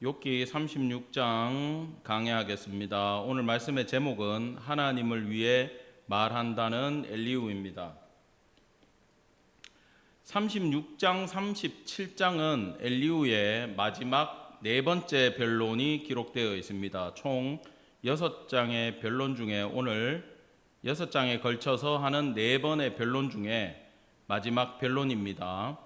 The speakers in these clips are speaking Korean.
욥기 36장 강해하겠습니다. 오늘 말씀의 제목은 하나님을 위해 말한다는 엘리후입니다. 36장, 37장은 엘리후의 마지막 네 번째 변론이 기록되어 있습니다. 총 6장의 변론 중에 오늘 6장에 걸쳐서 하는 네 번의 변론 중에 마지막 변론입니다.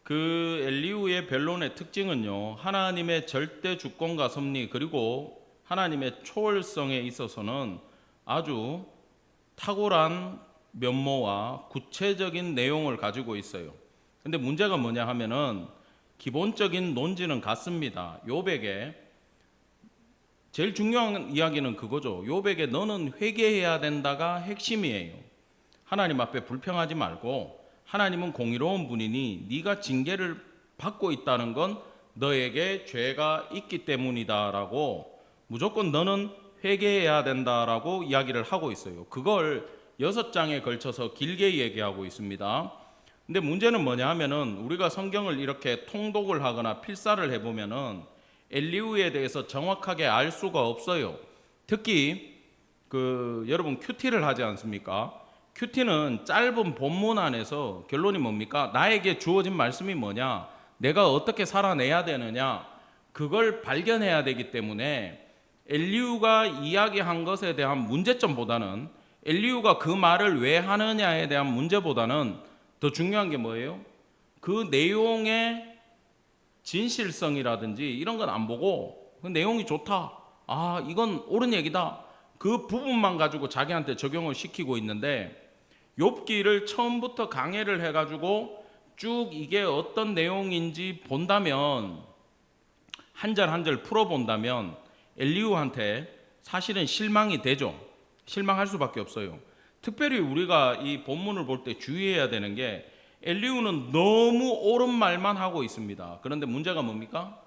그 엘리후의 변론의 특징은요, 하나님의 절대 주권과 섭리 그리고 하나님의 초월성에 있어서는 아주 탁월한 면모와 구체적인 내용을 가지고 있어요. 근데 문제가 뭐냐 하면은 기본적인 논지는 같습니다. 욥에게 제일 중요한 이야기는 그거죠. 욥에게 너는 회개해야 된다가 핵심이에요. 하나님 앞에 불평하지 말고 하나님은 공의로운 분이니 네가 징계를 받고 있다는 건 너에게 죄가 있기 때문이다라고 무조건 너는 회개해야 된다라고 이야기를 하고 있어요. 그걸 6장에 걸쳐서 길게 얘기하고 있습니다. 근데 문제는 뭐냐 하면은 우리가 성경을 이렇게 통독을 하거나 필사를 해보면은 엘리후에 대해서 정확하게 알 수가 없어요. 특히 여러분 큐티를 하지 않습니까? 큐티는 짧은 본문 안에서 결론이 뭡니까? 나에게 주어진 말씀이 뭐냐? 내가 어떻게 살아내야 되느냐? 그걸 발견해야 되기 때문에 엘리후가 이야기한 것에 대한 문제점보다는 엘리후가 그 말을 왜 하느냐에 대한 문제보다는 더 중요한 게 뭐예요? 그 내용의 진실성이라든지 이런 건 안 보고 그 내용이 좋다. 아, 이건 옳은 얘기다. 그 부분만 가지고 자기한테 적용을 시키고 있는데 욥기를 처음부터 강해를 해가지고 쭉 이게 어떤 내용인지 본다면 한 절 한 절 풀어본다면 엘리후한테 사실은 실망이 되죠. 실망할 수밖에 없어요. 특별히 우리가 이 본문을 볼 때 주의해야 되는 게 엘리후는 너무 옳은 말만 하고 있습니다. 그런데 문제가 뭡니까?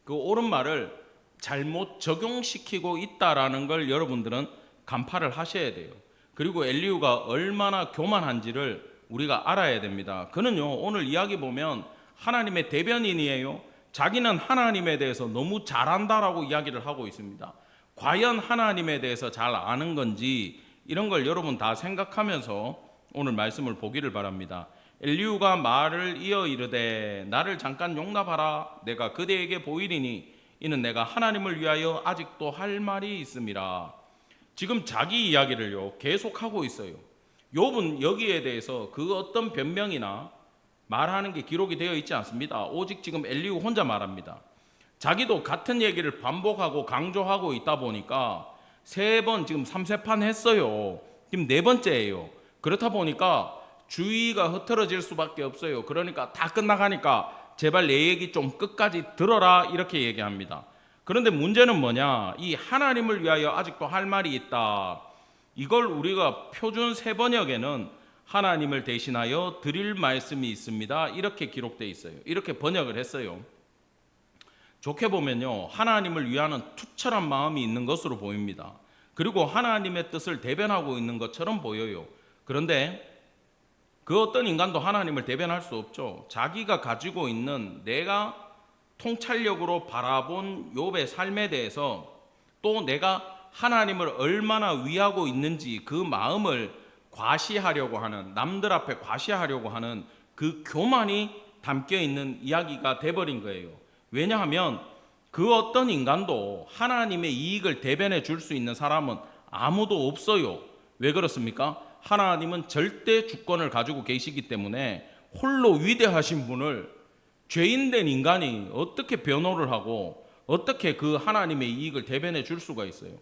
그 옳은 말을 잘못 적용시키고 있다라는 걸 여러분들은 간파를 하셔야 돼요. 그리고 엘리후가 얼마나 교만한지를 우리가 알아야 됩니다. 그는요, 오늘 이야기 보면 하나님의 대변인이에요. 자기는 하나님에 대해서 너무 잘한다라고 이야기를 하고 있습니다. 과연 하나님에 대해서 잘 아는 건지 이런 걸 여러분 다 생각하면서 오늘 말씀을 보기를 바랍니다. 엘리후가 말을 이어 이르되 나를 잠깐 용납하라. 내가 그대에게 보이리니 이는 내가 하나님을 위하여 아직도 할 말이 있음이라. 지금 자기 이야기를요 계속하고 있어요. 욥은 여기에 대해서 그 어떤 변명이나 말하는 게 기록이 되어 있지 않습니다. 오직 지금 엘리후 혼자 말합니다. 자기도 같은 얘기를 반복하고 강조하고 있다 보니까 3번 지금 3세판 했어요. 지금 4번째예요. 그렇다 보니까 주의가 흐트러질 수밖에 없어요. 그러니까 다 끝나가니까 제발 내 얘기 좀 끝까지 들어라 이렇게 얘기합니다. 그런데 문제는 뭐냐? 이 하나님을 위하여 아직도 할 말이 있다. 이걸 우리가 표준 세번역에는 하나님을 대신하여 드릴 말씀이 있습니다. 이렇게 기록되어 있어요. 이렇게 번역을 했어요. 좋게 보면요, 하나님을 위하는 투철한 마음이 있는 것으로 보입니다. 그리고 하나님의 뜻을 대변하고 있는 것처럼 보여요. 그런데 그 어떤 인간도 하나님을 대변할 수 없죠. 자기가 가지고 있는 내가 통찰력으로 바라본 욥의 삶에 대해서 또 내가 하나님을 얼마나 위하고 있는지 그 마음을 과시하려고 하는, 남들 앞에 과시하려고 하는 그 교만이 담겨 있는 이야기가 돼버린 거예요. 왜냐하면 그 어떤 인간도 하나님의 이익을 대변해 줄 수 있는 사람은 아무도 없어요. 왜 그렇습니까? 하나님은 절대 주권을 가지고 계시기 때문에 홀로 위대하신 분을 죄인된 인간이 어떻게 변호를 하고 어떻게 그 하나님의 이익을 대변해 줄 수가 있어요?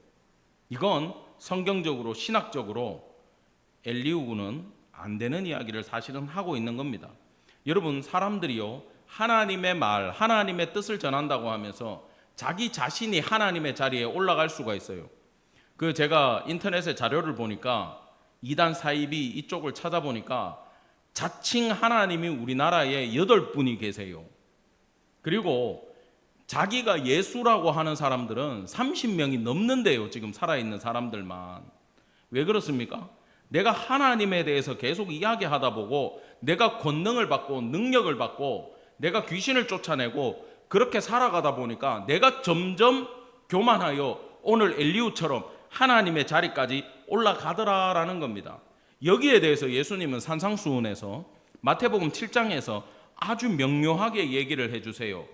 이건 성경적으로 신학적으로 엘리후는 안 되는 이야기를 사실은 하고 있는 겁니다. 여러분, 사람들이요 하나님의 말, 하나님의 뜻을 전한다고 하면서 자기 자신이 하나님의 자리에 올라갈 수가 있어요. 제가 인터넷에 자료를 보니까 이단 사이비 이쪽을 찾아보니까 자칭 하나님이 우리나라에 8분이 계세요. 그리고 자기가 예수라고 하는 사람들은 30명이 넘는데요. 지금 살아있는 사람들만. 왜 그렇습니까? 내가 하나님에 대해서 계속 이야기하다 보고 내가 권능을 받고 능력을 받고 내가 귀신을 쫓아내고 그렇게 살아가다 보니까 내가 점점 교만하여 오늘 엘리후처럼 하나님의 자리까지 올라가더라라는 겁니다. 여기에 대해서 예수님은 산상수훈에서 마태복음 7장에서 아주 명료하게 얘기를 해주세요.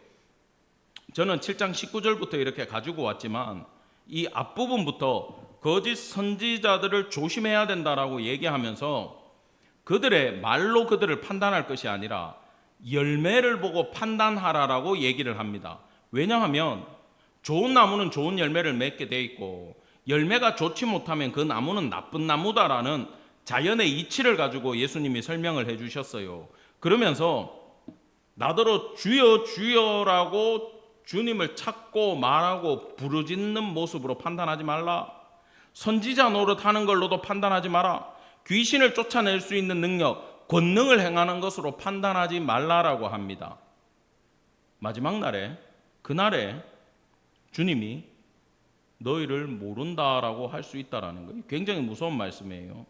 저는 7장 19절부터 이렇게 가지고 왔지만 이 앞부분부터 거짓 선지자들을 조심해야 된다라고 얘기하면서 그들의 말로 그들을 판단할 것이 아니라 열매를 보고 판단하라라고 얘기를 합니다. 왜냐하면 좋은 나무는 좋은 열매를 맺게 돼 있고 열매가 좋지 못하면 그 나무는 나쁜 나무다라는 자연의 이치를 가지고 예수님이 설명을 해 주셨어요. 그러면서 나더러 주여 주여라고 주님을 찾고 말하고 부르짖는 모습으로 판단하지 말라. 선지자 노릇하는 걸로도 판단하지 마라. 귀신을 쫓아낼 수 있는 능력, 권능을 행하는 것으로 판단하지 말라라고 합니다. 마지막 날에, 그날에 주님이 너희를 모른다라고 할 수 있다라는 거예요. 굉장히 무서운 말씀이에요.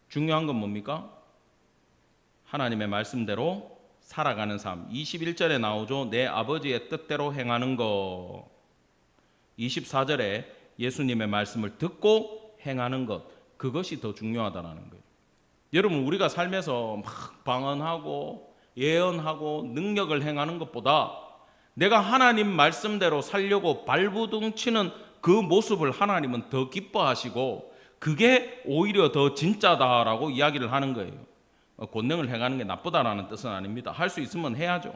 중요한 건 뭡니까? 하나님의 말씀대로 살아가는 삶. 21절에 나오죠. 내 아버지의 뜻대로 행하는 것. 24절에 예수님의 말씀을 듣고 행하는 것. 그것이 더 중요하다는 거예요. 여러분, 우리가 삶에서 막 방언하고 예언하고 능력을 행하는 것보다 내가 하나님 말씀대로 살려고 발부둥치는 그 모습을 하나님은 더 기뻐하시고 그게 오히려 더 진짜다라고 이야기를 하는 거예요. 권능을 행하는 게 나쁘다라는 뜻은 아닙니다. 할 수 있으면 해야죠.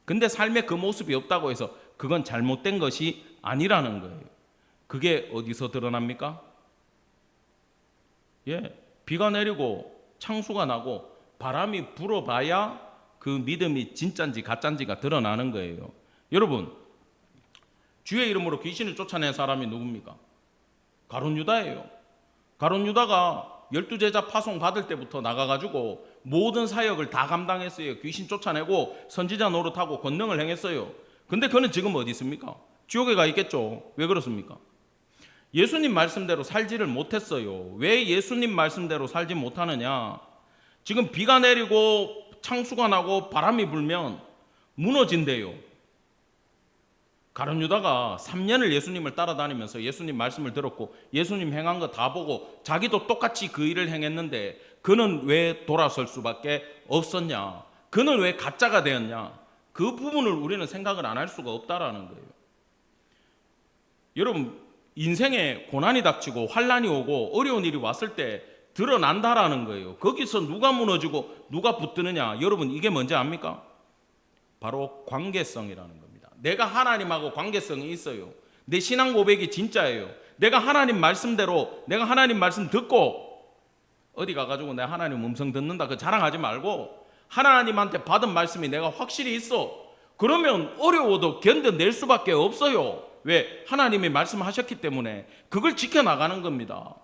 근데 삶에 그 모습이 없다고 해서 그건 잘못된 것이 아니라는 거예요. 그게 어디서 드러납니까? 비가 내리고 창수가 나고 바람이 불어봐야 그 믿음이 진짜인지 가짜인지가 드러나는 거예요. 여러분, 주의 이름으로 귀신을 쫓아낸 사람이 누굽니까? 가룟 유다예요. 가룟 유다가 12제자 파송 받을 때부터 나가가지고 모든 사역을 다 감당했어요. 귀신 쫓아내고 선지자 노릇하고 권능을 행했어요. 근데 그는 지금 어디 있습니까? 지옥에 가 있겠죠. 왜 그렇습니까? 예수님 말씀대로 살지를 못했어요. 왜 예수님 말씀대로 살지 못하느냐? 지금 비가 내리고 창수가 나고 바람이 불면 무너진대요. 가룟 유다가 3년을 예수님을 따라다니면서 예수님 말씀을 들었고 예수님 행한 거 다 보고 자기도 똑같이 그 일을 행했는데 그는 왜 돌아설 수밖에 없었냐? 그는 왜 가짜가 되었냐? 그 부분을 우리는 생각을 안 할 수가 없다라는 거예요. 여러분, 인생에 고난이 닥치고 환난이 오고 어려운 일이 왔을 때 드러난다라는 거예요. 거기서 누가 무너지고 누가 붙드느냐? 여러분, 이게 뭔지 압니까? 바로 관계성이라는 겁니다. 내가 하나님하고 관계성이 있어요. 내 신앙 고백이 진짜예요. 내가 하나님 말씀대로 내가 하나님 말씀 듣고 어디 가가지고 내가 하나님 음성 듣는다 그 자랑하지 말고 하나님한테 받은 말씀이 내가 확실히 있어. 그러면 어려워도 견뎌낼 수밖에 없어요. 왜? 하나님이 말씀하셨기 때문에 그걸 지켜나가는 겁니다.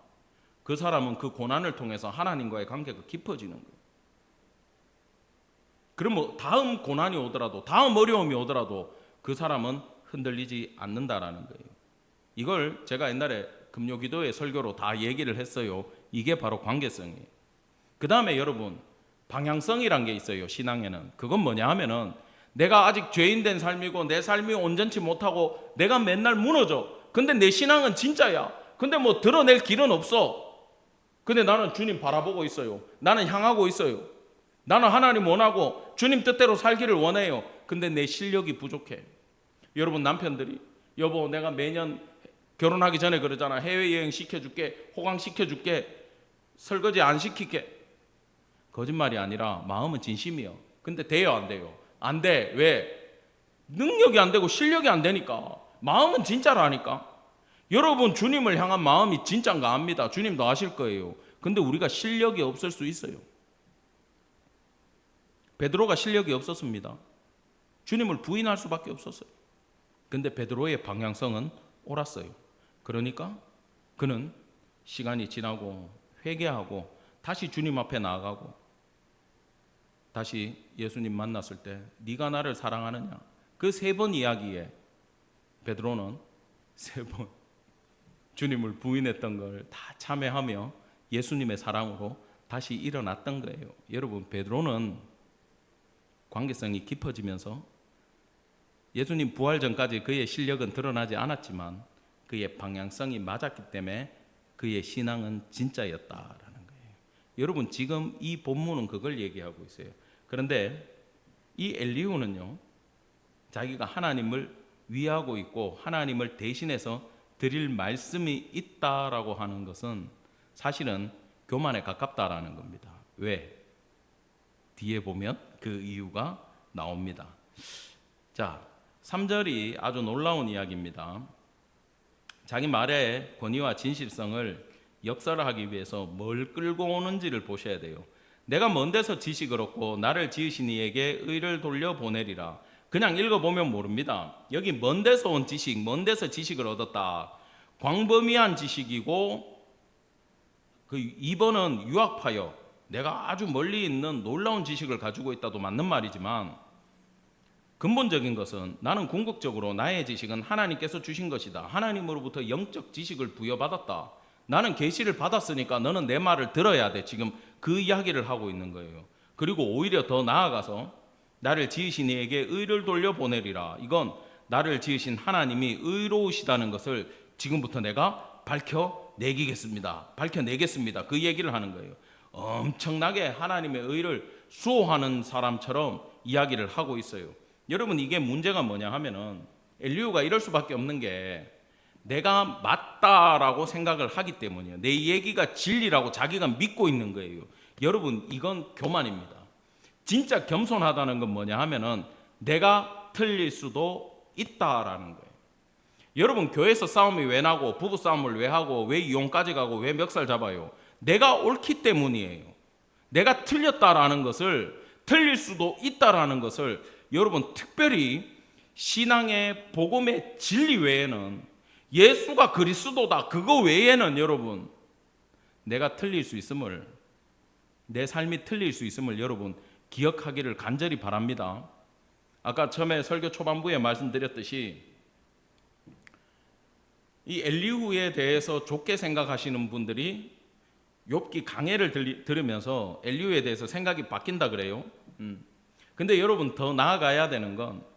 그 사람은 그 고난을 통해서 하나님과의 관계가 깊어지는 거예요. 그럼 뭐 다음 고난이 오더라도 다음 어려움이 오더라도 그 사람은 흔들리지 않는다라는 거예요. 이걸 제가 옛날에 금요기도의 설교로 다 얘기를 했어요. 이게 바로 관계성이에요. 그 다음에 여러분, 방향성이란 게 있어요. 신앙에는. 그건 뭐냐 하면은 내가 아직 죄인 된 삶이고 내 삶이 온전치 못하고 내가 맨날 무너져. 근데 내 신앙은 진짜야. 근데 뭐 드러낼 길은 없어. 근데 나는 주님 바라보고 있어요. 나는 향하고 있어요. 나는 하나님 원하고 주님 뜻대로 살기를 원해요. 근데 내 실력이 부족해. 여러분, 남편들이 여보 내가 매년 결혼하기 전에 그러잖아. 해외여행 시켜줄게, 호강 시켜줄게, 설거지 안 시킬게. 거짓말이 아니라 마음은 진심이요. 근데 돼요 안 돼요? 안 돼. 왜? 능력이 안 되고 실력이 안 되니까. 마음은 진짜라니까. 여러분, 주님을 향한 마음이 진짜인가 압니다. 주님도 아실 거예요. 근데 우리가 실력이 없을 수 있어요. 베드로가 실력이 없었습니다. 주님을 부인할 수밖에 없었어요. 근데 베드로의 방향성은 옳았어요. 그러니까 그는 시간이 지나고 회개하고 다시 주님 앞에 나아가고 다시 예수님 만났을 때 네가 나를 사랑하느냐? 그 3번 이야기에 베드로는 3번 주님을 부인했던 걸 다 참회하며 예수님의 사랑으로 다시 일어났던 거예요. 여러분, 베드로는 관계성이 깊어지면서 예수님 부활 전까지 그의 실력은 드러나지 않았지만 그의 방향성이 맞았기 때문에 그의 신앙은 진짜였다라는 거예요. 여러분, 지금 이 본문은 그걸 얘기하고 있어요. 그런데 이 엘리후는요, 자기가 하나님을 위하고 있고 하나님을 대신해서 드릴 말씀이 있다라고 하는 것은 사실은 교만에 가깝다라는 겁니다. 왜? 뒤에 보면 그 이유가 나옵니다. 자, 3절이 아주 놀라운 이야기입니다. 자기 말의 권위와 진실성을 역설하기 위해서 뭘 끌고 오는지를 보셔야 돼요. 내가 먼 데서 지식을 얻고 나를 지으신 이에게 의를 돌려보내리라. 그냥 읽어보면 모릅니다. 여기 먼 데서 온 지식, 먼 데서 지식을 얻었다. 광범위한 지식이고, 그 2번은 유학파요. 내가 아주 멀리 있는 놀라운 지식을 가지고 있다도 맞는 말이지만, 근본적인 것은 나는 궁극적으로 나의 지식은 하나님께서 주신 것이다. 하나님으로부터 영적 지식을 부여받았다. 나는 계시를 받았으니까 너는 내 말을 들어야 돼. 지금 그 이야기를 하고 있는 거예요. 그리고 오히려 더 나아가서 나를 지으신 이에게 의를 돌려보내리라. 이건 나를 지으신 하나님이 의로우시다는 것을 지금부터 내가 밝혀내겠습니다. 그 얘기를 하는 거예요. 엄청나게 하나님의 의를 수호하는 사람처럼 이야기를 하고 있어요. 여러분, 이게 문제가 뭐냐 하면은 엘리후가 이럴 수밖에 없는 게 내가 맞다라고 생각을 하기 때문이에요. 내 얘기가 진리라고 자기가 믿고 있는 거예요. 여러분, 이건 교만입니다. 진짜 겸손하다는 건 뭐냐 하면은 내가 틀릴 수도 있다라는 거예요. 여러분, 교회에서 싸움이 왜 나고, 부부 싸움을 왜 하고, 왜 이혼까지 가고, 왜 멱살 잡아요? 내가 옳기 때문이에요. 내가 틀렸다라는 것을, 틀릴 수도 있다라는 것을 여러분, 특별히 신앙의 복음의 진리 외에는, 예수가 그리스도다 그거 외에는 여러분, 내가 틀릴 수 있음을, 내 삶이 틀릴 수 있음을 여러분 기억하기를 간절히 바랍니다. 아까 처음에 설교 초반부에 말씀드렸듯이 이 엘리후에 대해서 좋게 생각하시는 분들이 욥기 강해를 들으면서 엘리후에 대해서 생각이 바뀐다 그래요. 근데 여러분, 더 나아가야 되는 건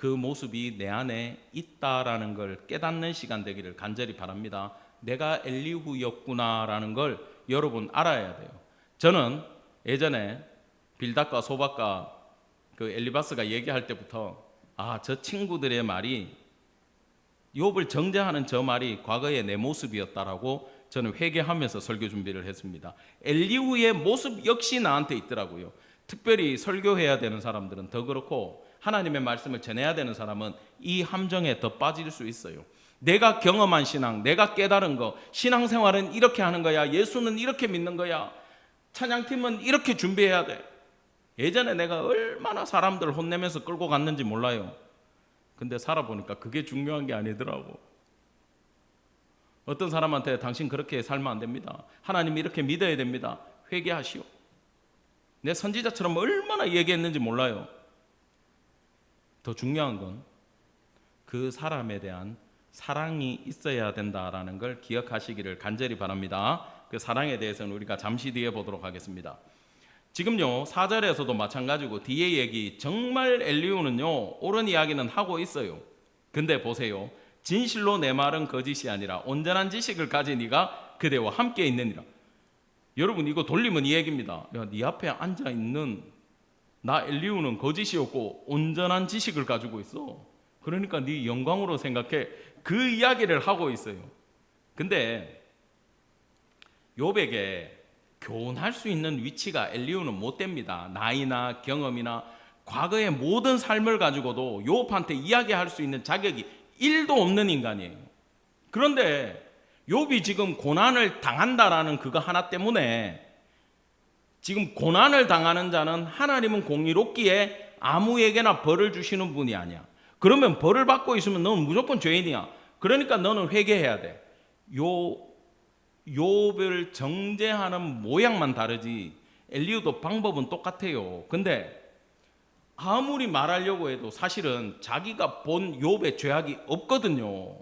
그 모습이 내 안에 있다라는 걸 깨닫는 시간 되기를 간절히 바랍니다. 내가 엘리후였구나라는 걸 여러분 알아야 돼요. 저는 예전에 빌닷과 소박과 그 엘리바스가 얘기할 때부터 저 친구들의 말이, 욥을 정죄하는 저 말이 과거의 내 모습이었다라고 저는 회개하면서 설교 준비를 했습니다. 엘리후의 모습 역시 나한테 있더라고요. 특별히 설교해야 되는 사람들은 더 그렇고, 하나님의 말씀을 전해야 되는 사람은 이 함정에 더 빠질 수 있어요. 내가 경험한 신앙, 내가 깨달은 거, 신앙생활은 이렇게 하는 거야, 예수는 이렇게 믿는 거야, 찬양팀은 이렇게 준비해야 돼. 예전에 내가 얼마나 사람들 혼내면서 끌고 갔는지 몰라요. 근데 살아보니까 그게 중요한 게 아니더라고. 어떤 사람한테 당신 그렇게 살면 안 됩니다, 하나님 이렇게 믿어야 됩니다, 회개하시오. 내 선지자처럼 얼마나 얘기했는지 몰라요. 더 중요한 건 그 사람에 대한 사랑이 있어야 된다라는 걸 기억하시기를 간절히 바랍니다. 그 사랑에 대해서는 우리가 잠시 뒤에 보도록 하겠습니다. 지금요 4절에서도 마찬가지고 뒤에 얘기, 정말 엘리후는요 옳은 이야기는 하고 있어요. 근데 보세요, 진실로 내 말은 거짓이 아니라 온전한 지식을 가진 이가 그대와 함께 있느니라. 여러분, 이거 돌리면 이 얘기입니다. 야, 네 앞에 앉아있는 나 엘리후는 거짓이었고 온전한 지식을 가지고 있어. 그러니까 네 영광으로 생각해. 그 이야기를 하고 있어요. 근데 욥에게 교훈할 수 있는 위치가 엘리후는 못 됩니다. 나이나 경험이나 과거의 모든 삶을 가지고도 욥한테 이야기할 수 있는 자격이 1도 없는 인간이에요. 그런데 욥이 지금 고난을 당한다라는 그거 하나 때문에, 지금 고난을 당하는 자는 하나님은 공의롭기에 아무에게나 벌을 주시는 분이 아니야. 그러면 벌을 받고 있으면 너는 무조건 죄인이야. 그러니까 너는 회개해야 돼. 욥을 정죄하는 모양만 다르지 엘리후도 방법은 똑같아요. 근데 아무리 말하려고 해도 사실은 자기가 본 욥의 죄악이 없거든요.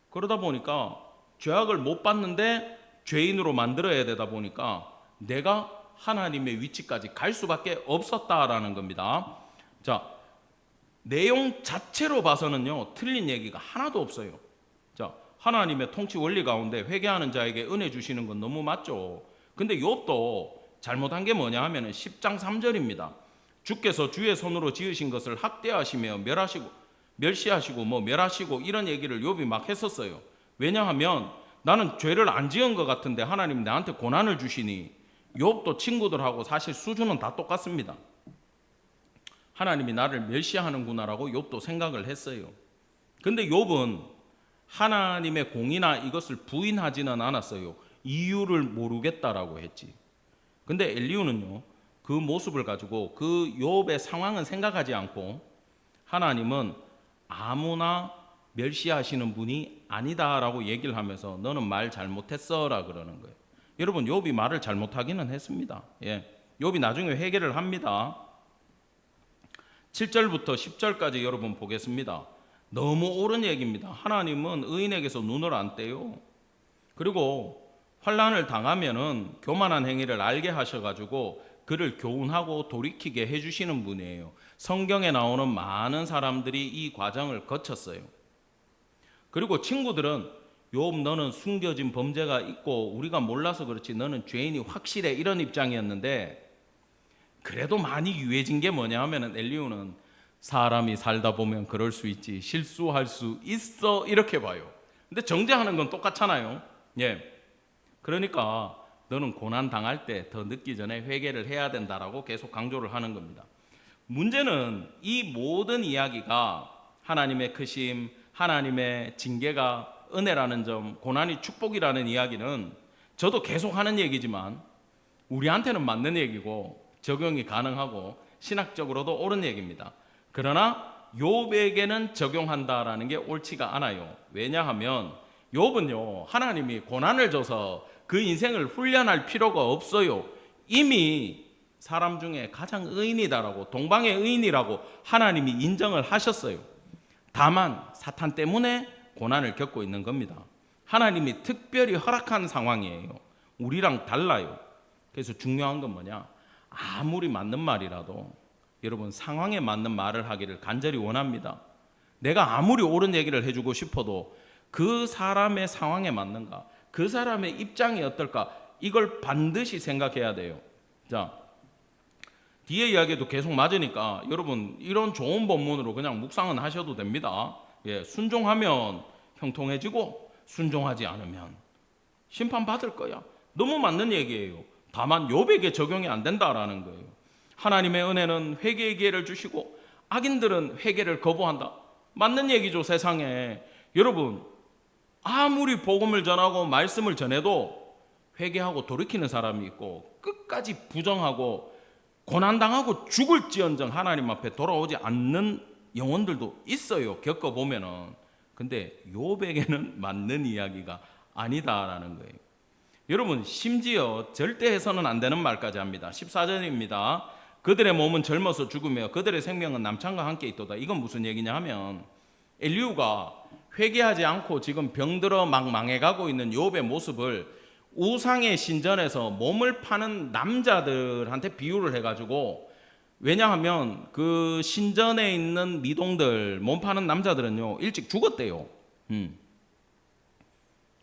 그러다 보니까 죄악을 못 받는데 죄인으로 만들어야 되다 보니까 내가 하나님의 위치까지 갈 수밖에 없었다라는 겁니다. 자, 내용 자체로 봐서는요 틀린 얘기가 하나도 없어요. 자, 하나님의 통치 원리 가운데 회개하는 자에게 은혜 주시는 건 너무 맞죠. 근데 욥도 잘못한 게 뭐냐 하면은 10장 3절입니다. 주께서 주의 손으로 지으신 것을 학대하시며 멸시하시고 멸하시고 이런 얘기를 욥이 막 했었어요. 왜냐하면 나는 죄를 안 지은 것 같은데 하나님 나한테 고난을 주시니. 욥도 친구들하고 사실 수준은 다 똑같습니다. 하나님이 나를 멸시하는구나라고 욥도 생각을 했어요. 근데 욥은 하나님의 공이나 이것을 부인하지는 않았어요. 이유를 모르겠다라고 했지. 근데 엘리후는요 그 모습을 가지고 그 욥의 상황은 생각하지 않고 하나님은 아무나 멸시하시는 분이 아니다라고 얘기를 하면서 너는 말 잘못했어라 그러는 거예요. 여러분 욥이 말을 잘못하기는 했습니다. 욥이 나중에 회개를 합니다. 7절부터 10절까지 여러분 보겠습니다. 너무 옳은 얘기입니다. 하나님은 의인에게서 눈을 안 떼요. 그리고 환난을 당하면은 교만한 행위를 알게 하셔가지고 그를 교훈하고 돌이키게 해주시는 분이에요. 성경에 나오는 많은 사람들이 이 과정을 거쳤어요. 그리고 친구들은 욥 너는 숨겨진 범죄가 있고 우리가 몰라서 그렇지 너는 죄인이 확실해 이런 입장이었는데 그래도 많이 유해진 게 뭐냐 하면은 엘리후는 사람이 살다 보면 그럴 수 있지 실수할 수 있어 이렇게 봐요. 근데 정죄하는 건 똑같잖아요. 그러니까 너는 고난 당할 때 더 늦기 전에 회개를 해야 된다라고 계속 강조를 하는 겁니다. 문제는 이 모든 이야기가 하나님의 크심, 하나님의 징계가 은혜라는 점, 고난이 축복이라는 이야기는 저도 계속 하는 얘기지만 우리한테는 맞는 얘기고 적용이 가능하고 신학적으로도 옳은 얘기입니다. 그러나 욥에게는 적용한다라는 게 옳지가 않아요. 왜냐하면 욥은요 하나님이 고난을 줘서 그 인생을 훈련할 필요가 없어요. 이미 사람 중에 가장 의인이다라고 동방의 의인이라고 하나님이 인정을 하셨어요. 다만 사탄 때문에 고난을 겪고 있는 겁니다. 하나님이 특별히 허락한 상황이에요. 우리랑 달라요. 그래서 중요한 건 뭐냐, 아무리 맞는 말이라도 여러분 상황에 맞는 말을 하기를 간절히 원합니다. 내가 아무리 옳은 얘기를 해주고 싶어도 그 사람의 상황에 맞는가, 그 사람의 입장이 어떨까, 이걸 반드시 생각해야 돼요. 자, 뒤에 이야기도 계속 맞으니까 여러분 이런 좋은 본문으로 그냥 묵상은 하셔도 됩니다. 순종하면 형통해지고 순종하지 않으면 심판받을 거야. 너무 맞는 얘기예요. 다만 욥에게 적용이 안 된다라는 거예요. 하나님의 은혜는 회개의 기회를 주시고 악인들은 회개를 거부한다. 맞는 얘기죠. 세상에 여러분 아무리 복음을 전하고 말씀을 전해도 회개하고 돌이키는 사람이 있고 끝까지 부정하고 고난당하고 죽을지언정 하나님 앞에 돌아오지 않는 영혼들도 있어요. 겪어보면은. 근데 욥에게는 맞는 이야기가 아니다라는 거예요. 여러분 심지어 절대 해서는 안 되는 말까지 합니다. 14절입니다. 그들의 몸은 젊어서 죽으며 그들의 생명은 남창과 함께 있도다. 이건 무슨 얘기냐 하면 엘리후가 회개하지 않고 지금 병들어 막 망해가고 있는 욥의 모습을 우상의 신전에서 몸을 파는 남자들한테 비유를 해가지고, 왜냐하면 그 신전에 있는 미동들 몸 파는 남자들은요 일찍 죽었대요.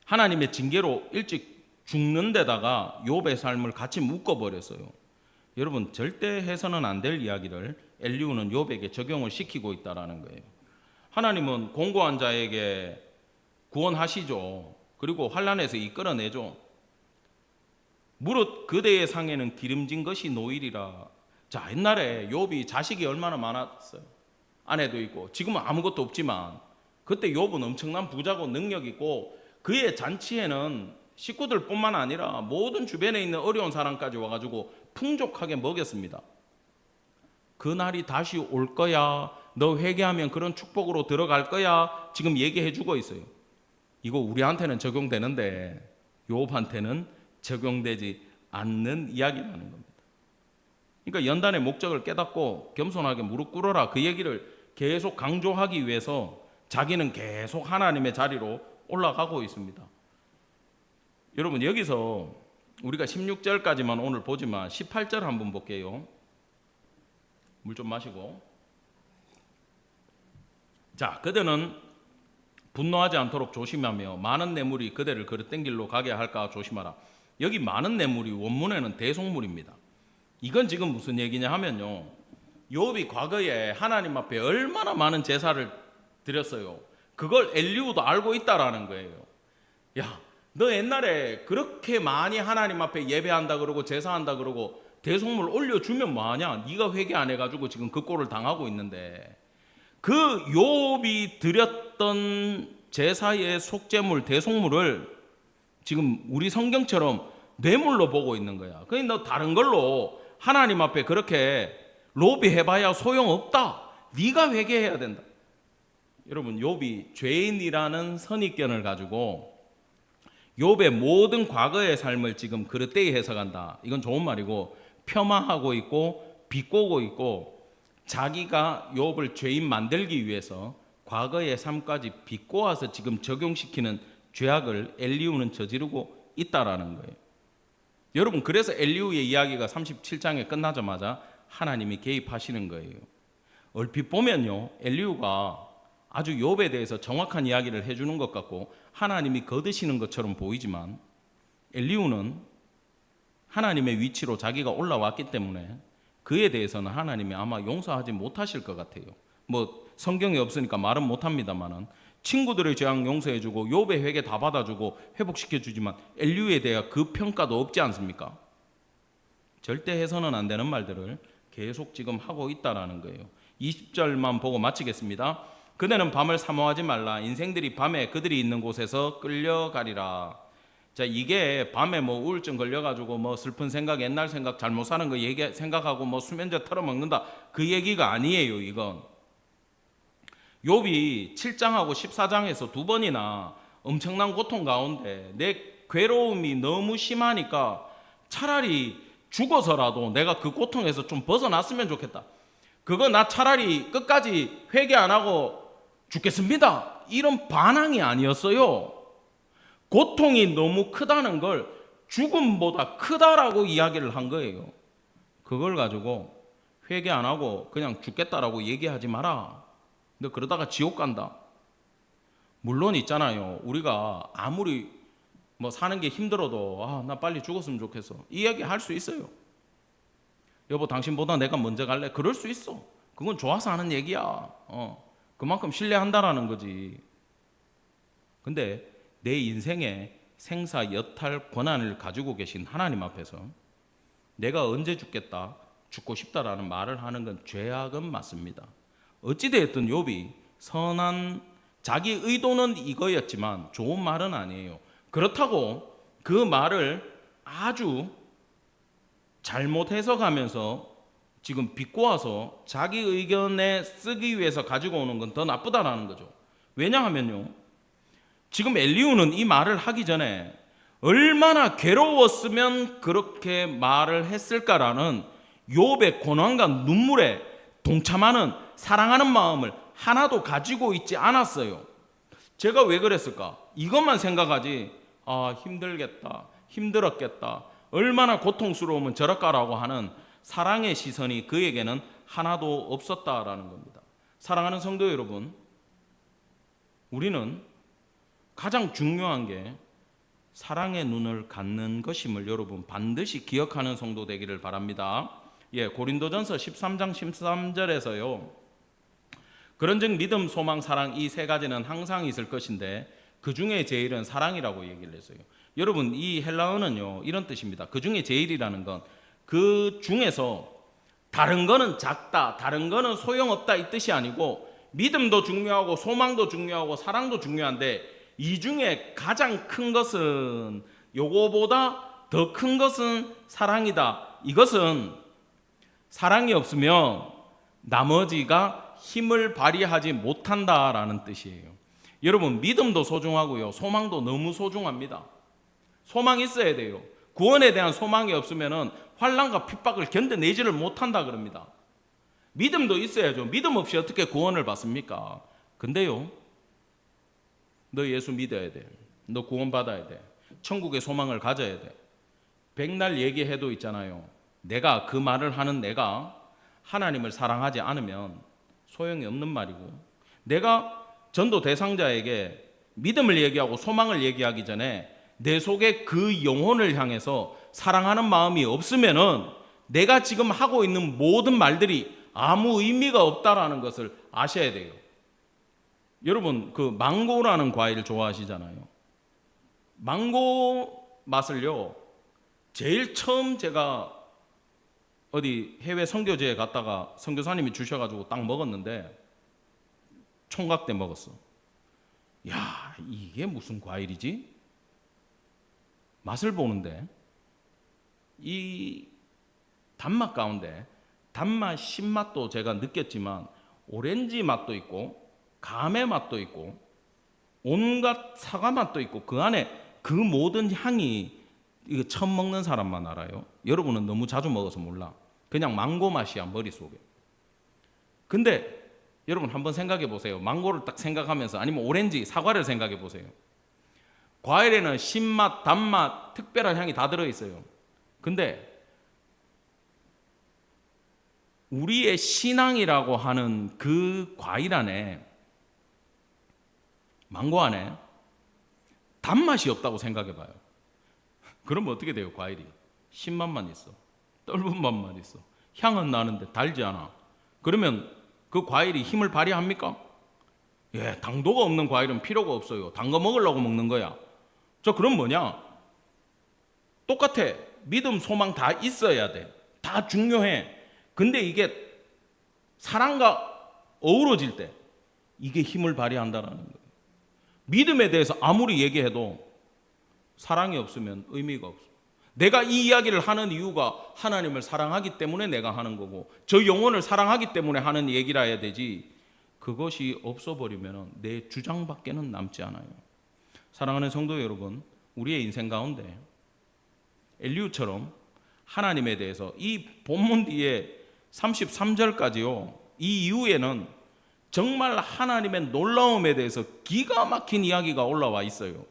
하나님의 징계로 일찍 죽는 데다가 욥의 삶을 같이 묶어버렸어요. 여러분 절대 해서는 안 될 이야기를 엘리후는 욥에게 적용을 시키고 있다는 거예요. 하나님은 공고한 자에게 구원하시죠. 그리고 환난에서 이끌어내죠. 무릇 그대의 상에는 기름진 것이 노일이라. 자, 옛날에 욥이 자식이 얼마나 많았어요. 아내도 있고 지금은 아무것도 없지만 그때 욥은 엄청난 부자고 능력 있고 그의 잔치에는 식구들 뿐만 아니라 모든 주변에 있는 어려운 사람까지 와가지고 풍족하게 먹였습니다. 그날이 다시 올 거야, 너 회개하면 그런 축복으로 들어갈 거야, 지금 얘기해 주고 있어요. 이거 우리한테는 적용되는데 욥한테는 적용되지 않는 이야기라는 겁니다. 그러니까 연단의 목적을 깨닫고 겸손하게 무릎 꿇어라, 그 얘기를 계속 강조하기 위해서 자기는 계속 하나님의 자리로 올라가고 있습니다. 여러분 여기서 우리가 16절까지만 오늘 보지만 18절 한번 볼게요. 물 좀 마시고. 자, 그대는 분노하지 않도록 조심하며 많은 뇌물이 그대를 그릇된 길로 가게 할까 조심하라. 여기 많은 뇌물이 원문에는 대속물입니다. 이건 지금 무슨 얘기냐 하면요, 욥이 과거에 하나님 앞에 얼마나 많은 제사를 드렸어요. 그걸 엘리후도 알고 있다라는 거예요. 야, 너 옛날에 그렇게 많이 하나님 앞에 예배한다 그러고 제사한다 그러고 대속물 올려주면 뭐하냐? 네가 회개 안 해가지고 지금 그 꼴을 당하고 있는데, 그 욥이 드렸던 제사의 속죄물 대속물을 지금 우리 성경처럼 뇌물로 보고 있는 거야. 그러니까 너 다른 걸로 하나님 앞에 그렇게 로비해봐야 소용없다. 네가 회개해야 된다. 여러분, 욥이 죄인이라는 선입견을 가지고 욥의 모든 과거의 삶을 지금 그릇되이 해석한다. 이건 좋은 말이고, 폄하하고 있고 비꼬고 있고, 자기가 욥을 죄인 만들기 위해서 과거의 삶까지 비꼬아서 지금 적용시키는 죄악을 엘리후는 저지르고 있다라는 거예요. 여러분, 그래서 엘리후의 이야기가 37장에 끝나자마자 하나님이 개입하시는 거예요. 얼핏 보면요, 엘리후가 아주 욥에 대해서 정확한 이야기를 해주는 것 같고 하나님이 거드시는 것처럼 보이지만, 엘리후는 하나님의 위치로 자기가 올라왔기 때문에 그에 대해서는 하나님이 아마 용서하지 못하실 것 같아요. 뭐 성경에 없으니까 말은 못합니다만은, 친구들의 죄악 용서해주고 욥의 회개 다 받아주고 회복시켜주지만 엘리후에 대한 그 평가도 없지 않습니까? 절대 해서는 안 되는 말들을 계속 지금 하고 있다라는 거예요. 20절만 보고 마치겠습니다. 그대는 밤을 사모하지 말라. 인생들이 밤에 그들이 있는 곳에서 끌려가리라. 자, 이게 밤에 뭐 우울증 걸려가지고 뭐 슬픈 생각, 옛날 생각, 잘못 사는 거 얘기 생각하고 뭐 수면제 털어먹는다, 그 얘기가 아니에요. 이건 욥이 7장하고 14장에서 두 번이나 엄청난 고통 가운데 내 괴로움이 너무 심하니까 차라리 죽어서라도 내가 그 고통에서 좀 벗어났으면 좋겠다, 그거 나 차라리 끝까지 회개 안 하고 죽겠습니다, 이런 반항이 아니었어요. 고통이 너무 크다는 걸 죽음보다 크다라고 이야기를 한 거예요. 그걸 가지고 회개 안 하고 그냥 죽겠다라고 얘기하지 마라. 너 그러다가 지옥 간다. 물론 있잖아요, 우리가 아무리 뭐 사는 게 힘들어도 나 빨리 죽었으면 좋겠어, 이 이야기 할 수 있어요. 여보, 당신보다 내가 먼저 갈래? 그럴 수 있어. 그건 좋아서 하는 얘기야. 그만큼 신뢰한다라는 거지. 근데 내 인생에 생사 여탈 권한을 가지고 계신 하나님 앞에서 내가 언제 죽겠다, 죽고 싶다라는 말을 하는 건 죄악은 맞습니다. 어찌되었든 욥이 선한, 자기 의도는 이거였지만 좋은 말은 아니에요. 그렇다고 그 말을 아주 잘못 해석하면서 지금 비꼬아서 자기 의견에 쓰기 위해서 가지고 오는 건 더 나쁘다라는 거죠. 왜냐하면요, 지금 엘리후는 이 말을 하기 전에 얼마나 괴로웠으면 그렇게 말을 했을까라는 욥의 고난과 눈물에 동참하는, 사랑하는 마음을 하나도 가지고 있지 않았어요. 제가 왜 그랬을까? 이것만 생각하지, 힘들겠다, 힘들었겠다, 얼마나 고통스러우면 저럴까라고 하는 사랑의 시선이 그에게는 하나도 없었다라는 겁니다. 사랑하는 성도 여러분, 우리는 가장 중요한 게 사랑의 눈을 갖는 것임을 여러분 반드시 기억하는 성도 되기를 바랍니다. 고린도전서 13장 13절에서요, 그런즉 믿음, 소망, 사랑, 이 세 가지는 항상 있을 것인데 그 중에 제일은 사랑이라고 얘기를 했어요. 여러분, 이 헬라어는요 이런 뜻입니다. 그 중에 제일이라는 건 그 중에서 다른 거는 작다, 다른 거는 소용없다, 이 뜻이 아니고, 믿음도 중요하고 소망도 중요하고 사랑도 중요한데 이 중에 가장 큰 것은, 요거보다 더 큰 것은 사랑이다. 이것은 사랑이 없으면 나머지가 힘을 발휘하지 못한다라는 뜻이에요. 여러분, 믿음도 소중하고요, 소망도 너무 소중합니다. 소망이 있어야 돼요. 구원에 대한 소망이 없으면은 환난과 핍박을 견뎌내지를 못한다 그럽니다. 믿음도 있어야죠. 믿음 없이 어떻게 구원을 받습니까? 근데요, 너 예수 믿어야 돼. 너 구원 받아야 돼. 천국의 소망을 가져야 돼. 백날 얘기해도 있잖아요, 내가 그 말을 하는 내가 하나님을 사랑하지 않으면 소용이 없는 말이고, 내가 전도 대상자에게 믿음을 얘기하고 소망을 얘기하기 전에 내 속에 그 영혼을 향해서 사랑하는 마음이 없으면은 내가 지금 하고 있는 모든 말들이 아무 의미가 없다라는 것을 아셔야 돼요. 여러분, 그 망고라는 과일 좋아하시잖아요. 망고 맛을요, 제일 처음 제가 어디 해외 선교지에 갔다가 선교사님이 주셔가지고 딱 먹었는데 총각 때 먹었어. 야, 이게 무슨 과일이지? 맛을 보는데 이 단맛 가운데 단맛, 신맛도 제가 느꼈지만 오렌지 맛도 있고 감의 맛도 있고 온갖 사과 맛도 있고 그 안에 그 모든 향이 이거 처음 먹는 사람만 알아요. 여러분은 너무 자주 먹어서 몰라. 그냥 망고 맛이야, 머릿속에. 근데 여러분 한번 생각해 보세요. 망고를 딱 생각하면서, 아니면 오렌지, 사과를 생각해 보세요. 과일에는 신맛, 단맛, 특별한 향이 다 들어있어요. 근데 우리의 신앙이라고 하는 그 과일 안에, 망고 안에 단맛이 없다고 생각해 봐요. 그러면 어떻게 돼요? 과일이 신맛만 있어, 떫은 맛만 있어, 향은 나는데 달지 않아. 그러면 그 과일이 힘을 발휘합니까? 예, 당도가 없는 과일은 필요가 없어요. 단 거 먹으려고 먹는 거야. 저 그럼 뭐냐? 똑같아. 믿음, 소망 다 있어야 돼. 다 중요해. 근데 이게 사랑과 어우러질 때 이게 힘을 발휘한다는 거예요. 믿음에 대해서 아무리 얘기해도 사랑이 없으면 의미가 없어. 내가 이 이야기를 하는 이유가 하나님을 사랑하기 때문에 내가 하는 거고, 저 영혼을 사랑하기 때문에 하는 얘기라 해야 되지, 그것이 없어버리면 내 주장밖에는 남지 않아요. 사랑하는 성도 여러분, 우리의 인생 가운데 엘리후처럼 하나님에 대해서 이 본문 뒤에 33절까지요, 이 이후에는 정말 하나님의 놀라움에 대해서 기가 막힌 이야기가 올라와 있어요.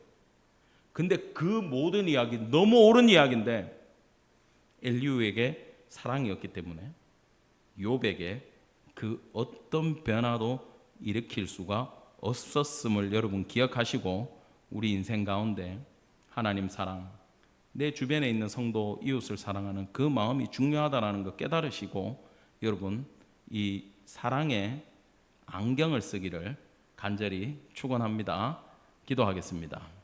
근데 그 모든 이야기, 너무 옳은 이야기인데 엘리후에게 사랑이었기 때문에 욥에게 그 어떤 변화도 일으킬 수가 없었음을 여러분 기억하시고, 우리 인생 가운데 하나님 사랑, 내 주변에 있는 성도 이웃을 사랑하는 그 마음이 중요하다는 거 깨달으시고, 여러분 이 사랑의 안경을 쓰기를 간절히 축원합니다. 기도하겠습니다.